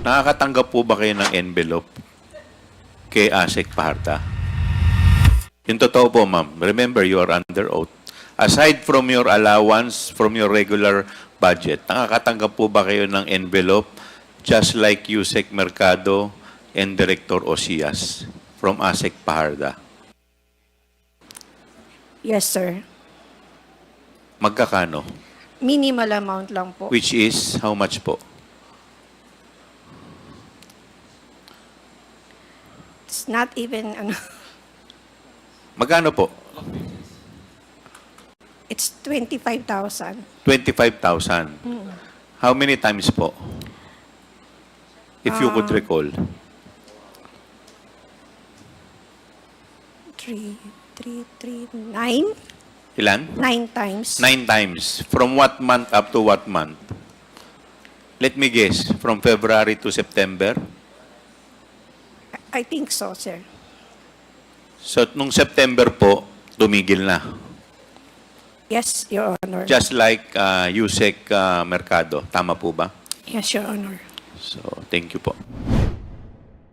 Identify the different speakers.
Speaker 1: Nakakatanggap po ba kayo ng envelope kay ASEC Paharta? Yung totoo po, ma'am. Remember, you are under oath. Aside from your allowance, from your regular budget, nakakatanggap po ba kayo ng envelope just like Yusek Mercado and Director Osias from ASEC Paharda?
Speaker 2: Yes, sir.
Speaker 1: Magkakano?
Speaker 2: Minimal amount lang po.
Speaker 1: Which is, how much po?
Speaker 2: It's not even,
Speaker 1: Magkano po?
Speaker 2: it's 25,000.
Speaker 1: 25,000. How many times po? If you could recall.
Speaker 2: 9?
Speaker 1: Ilan?
Speaker 2: 9 times.
Speaker 1: 9 times. From what month up to what month? Let me guess. From February to September?
Speaker 2: I think so, sir.
Speaker 1: So, nung September po, tumigil na.
Speaker 2: Yes, Your Honor.
Speaker 1: Just like Yusek Mercado. Tama po ba?
Speaker 2: Yes, Your Honor.
Speaker 1: So, thank you po.